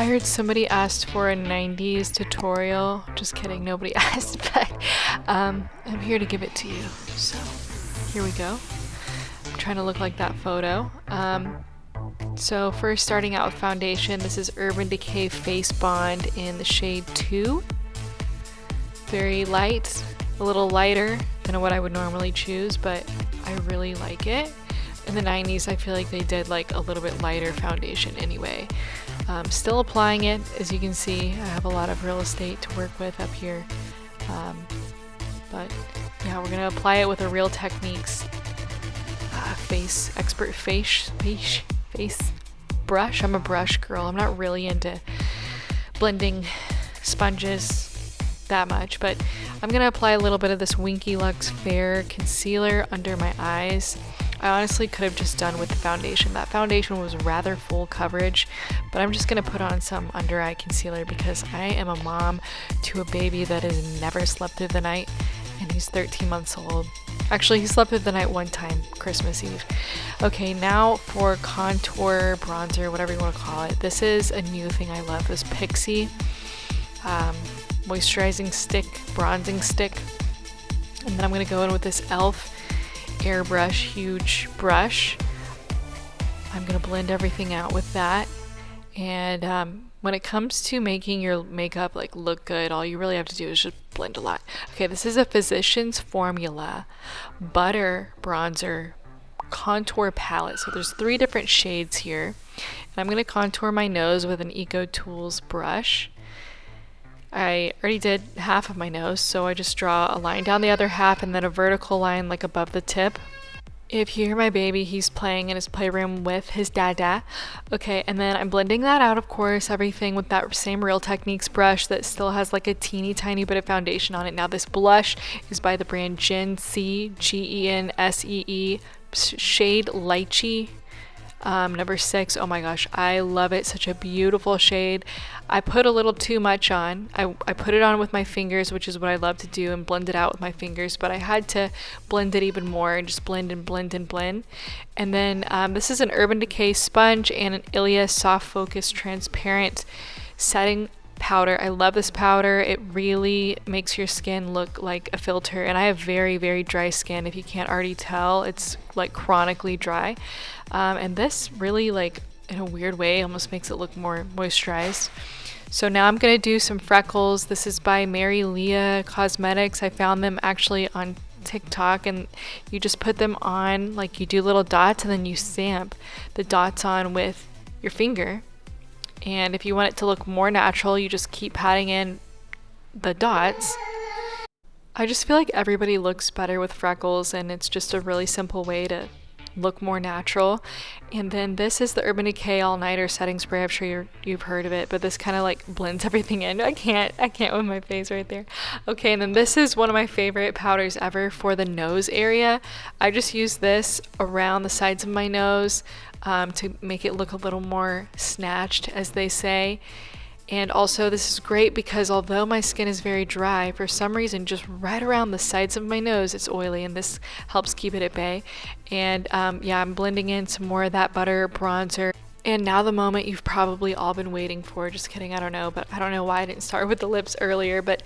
I heard somebody asked for a 90s tutorial. Just kidding, nobody asked, but I'm here to give it to you. So here we go. I'm trying to look like that photo. So first, starting out with foundation, this is Urban Decay Face Bond in the shade 2. Very light, a little lighter than what I would normally choose, but I really like it. In the 90s, I feel like they did like a little bit lighter foundation anyway. Still applying it, as you can see. I have a lot of real estate to work with up here. But yeah, we're gonna apply it with a Real Techniques expert face brush. I'm a brush girl. I'm not really into blending sponges that much, but I'm gonna apply a little bit of this Winky Lux Fair concealer under my eyes. I honestly could have just done with the foundation. That foundation was rather full coverage, but I'm just gonna put on some under eye concealer because I am a mom to a baby that has never slept through the night, and he's 13 months old. Actually, he slept through the night one time, Christmas Eve. Okay, now for contour, bronzer, whatever you want to call it. This is a new thing I love, this Pixie moisturizing stick, bronzing stick. And then I'm gonna go in with this e.l.f. airbrush, huge brush. I'm gonna blend everything out with that. And when it comes to making your makeup like look good, all you really have to do is just blend a lot. Okay, this is a Physicians Formula Butter Bronzer Contour Palette. So there's 3 different shades here. And I'm gonna contour my nose with an Eco Tools brush. I already did half of my nose, so I just draw a line down the other half and then a vertical line like above the tip. If you hear my baby, he's playing in his playroom with his dada. Okay, and then I'm blending that out, of course, everything with that same Real Techniques brush that still has like a teeny tiny bit of foundation on it. Now this blush is by the brand GONZ, GENSEE, shade Lychee. Number 6. Oh my gosh, I love it. Such a beautiful shade. I put a little too much on. I put it on with my fingers, which is what I love to do, and blend it out with my fingers, but I had to blend it even more and just blend and blend and blend. And then this is an Urban Decay sponge and an Ilia Soft Focus Transparent Setting Powder. I love this powder. It really makes your skin look like a filter, and I have very, very dry skin. If you can't already tell, it's like chronically dry. And this really, like, in a weird way, almost makes it look more moisturized. So now I'm going to do some freckles. This is by Mary Leah Cosmetics. I found them actually on TikTok, and you just put them on, like you do little dots, and then you stamp the dots on with your finger. And if you want it to look more natural, you just keep patting in the dots. I just feel like everybody looks better with freckles, and it's just a really simple way to look more natural. And then this is the Urban Decay All Nighter Setting Spray. I'm sure you've heard of it, but this kind of like blends everything in. I can't with my face right there. Okay, and then this is one of my favorite powders ever for the nose area. I just use this around the sides of my nose to make it look a little more snatched, as they say. And also this is great because although my skin is very dry, for some reason just right around the sides of my nose it's oily, and this helps keep it at bay. And yeah, I'm blending in some more of that butter bronzer. And now the moment you've probably all been waiting for. Just kidding, I don't know, but I don't know why I didn't start with the lips earlier, but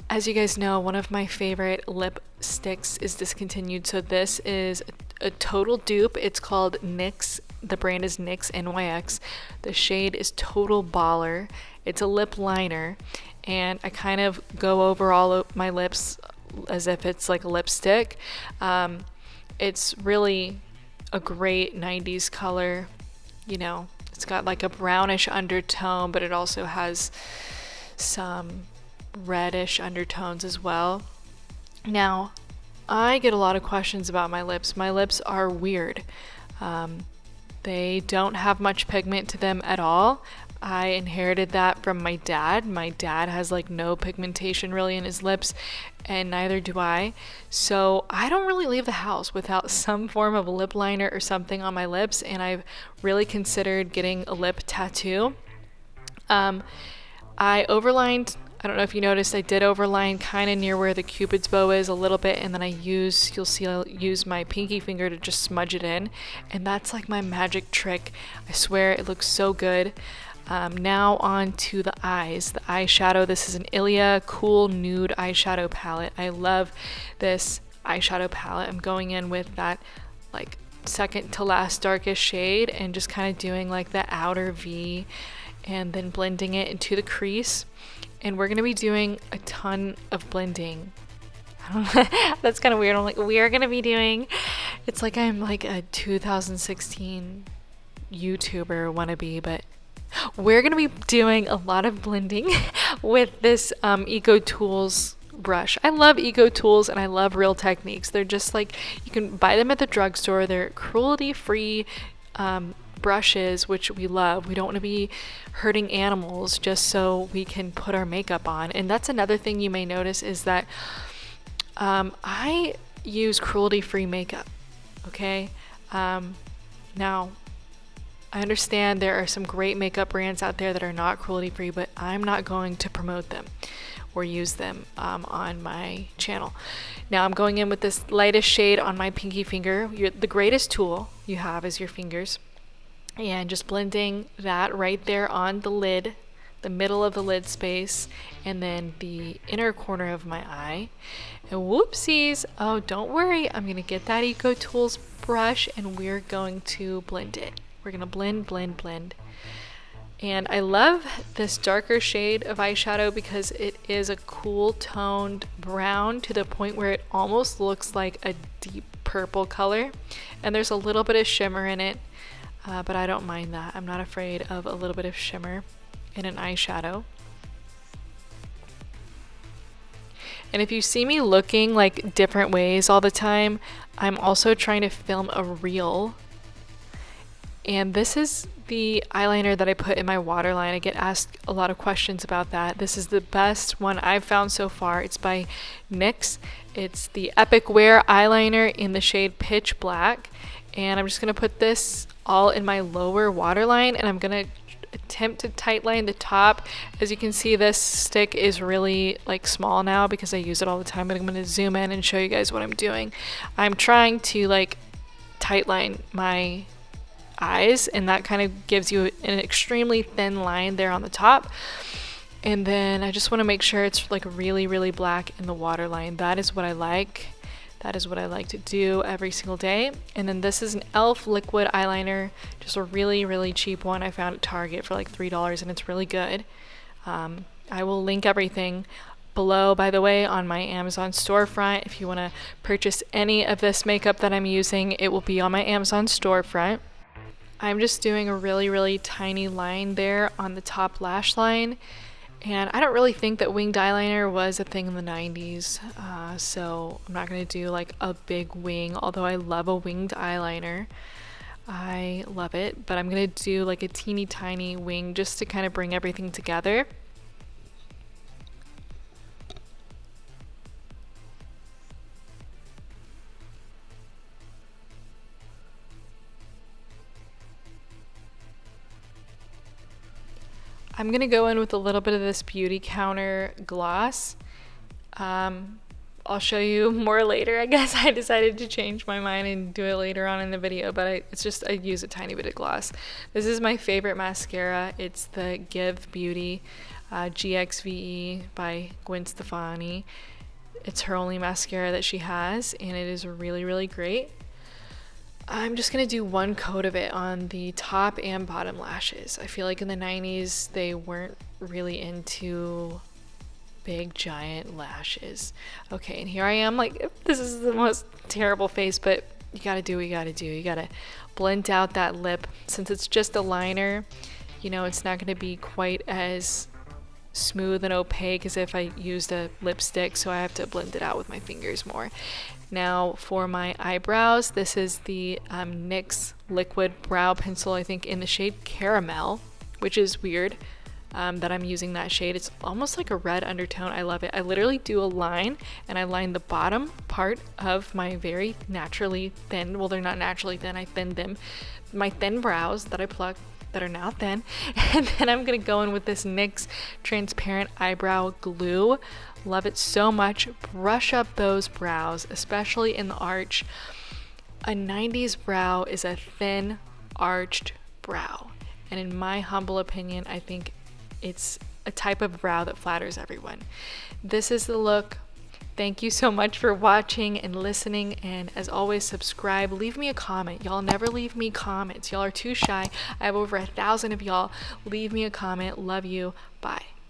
as you guys know, one of my favorite lipsticks is discontinued. So this is a total dupe. It's called NYX. The brand is NYX, NYX. The shade is Total Baller. It's a lip liner, and I kind of go over all of my lips as if it's like a lipstick. It's really a great 90s color. You know, it's got like a brownish undertone, but it also has some reddish undertones as well. Now, I get a lot of questions about my lips. My lips are weird. They don't have much pigment to them at all. I inherited that from my dad. My dad has like no pigmentation really in his lips, and neither do I. So I don't really leave the house without some form of a lip liner or something on my lips, and I've really considered getting a lip tattoo. I overlined, I don't know if you noticed, I did overline kind of near where the Cupid's bow is a little bit, and then you'll see I'll use my pinky finger to just smudge it in, and that's like my magic trick. I swear it looks so good. Now on to the eyes, the eyeshadow. This is an Ilia Cool Nude eyeshadow palette. I love this eyeshadow palette. I'm going in with that like second to last darkest shade and just kind of doing like the outer V and then blending it into the crease. And we're going to be doing a ton of blending. That's kind of weird. I'm like, we are going to be doing, it's like I'm like a 2016 YouTuber wannabe, but we're going to be doing a lot of blending with this Eco Tools brush. I love Eco Tools and I love Real Techniques. They're just like, you can buy them at the drugstore. They're cruelty-free brushes, which we love. We don't want to be hurting animals just so we can put our makeup on. And that's another thing you may notice is that I use cruelty-free makeup. Okay. Now, I understand there are some great makeup brands out there that are not cruelty-free, but I'm not going to promote them or use them on my channel. Now I'm going in with this lightest shade on my pinky finger. The greatest tool you have is your fingers. And just blending that right there on the lid, the middle of the lid space, and then the inner corner of my eye. And whoopsies, oh, don't worry, I'm gonna get that Eco Tools brush and we're going to blend it. We're gonna blend, blend, blend. And I love this darker shade of eyeshadow because it is a cool toned brown to the point where it almost looks like a deep purple color. And there's a little bit of shimmer in it, but I don't mind that. I'm not afraid of a little bit of shimmer in an eyeshadow. And if you see me looking like different ways all the time, I'm also trying to film a reel. And this is the eyeliner that I put in my waterline. I get asked a lot of questions about that. This is the best one I've found so far. It's by NYX. It's the Epic Wear eyeliner in the shade Pitch Black. And I'm just going to put this all in my lower waterline, and I'm going to attempt to tightline the top. As you can see, this stick is really like small now because I use it all the time, but I'm going to zoom in and show you guys what I'm doing. I'm trying to like tightline my eyes, and that kind of gives you an extremely thin line there on the top. And then I just want to make sure it's like really, really black in the waterline. That is what I like. That is what I like to do every single day. And then this is an e.l.f. liquid eyeliner, just a really, really cheap one I found at Target for like $3, and it's really good. I will link everything below, by the way, on my Amazon storefront. If you want to purchase any of this makeup that I'm using, it will be on my Amazon storefront. I'm just doing a really, really tiny line there on the top lash line. And I don't really think that winged eyeliner was a thing in the 90s, so I'm not going to do like a big wing, although I love a winged eyeliner. I love it, but I'm going to do like a teeny tiny wing just to kind of bring everything together. I'm going to go in with a little bit of this Beauty Counter gloss. I'll show you more later. I guess I decided to change my mind and do it later on in the video, but I use a tiny bit of gloss. This is my favorite mascara. It's the Give Beauty GXVE by Gwen Stefani. It's her only mascara that she has, and it is really, really great. I'm just going to do one coat of it on the top and bottom lashes. I feel like in the 90s they weren't really into big giant lashes. Okay, and here I am, like, this is the most terrible face, but you gotta do what you gotta do. You gotta blend out that lip. Since it's just a liner, you know, it's not going to be quite as smooth and opaque as if I used a lipstick, so I have to blend it out with my fingers more. Now for my eyebrows, this is the NYX liquid brow pencil, I think in the shade Caramel, which is weird that I'm using that shade. It's almost like a red undertone. I love it. I literally do a line, and I line the bottom part of my very naturally thin, well, they're not naturally thin, I thinned them, my thin brows that I plucked that are now thin, and then I'm gonna go in with this NYX transparent eyebrow glue. Love it so much. Brush up those brows, especially in the arch. A 90s brow is a thin arched brow, And in my humble opinion, I think it's a type of brow that flatters everyone. This is the look. Thank you so much for watching and listening, and as always, subscribe. Leave me a comment. Y'all never leave me comments. Y'all are too shy. I have over 1,000 of y'all. Leave me a comment. Love you. Bye.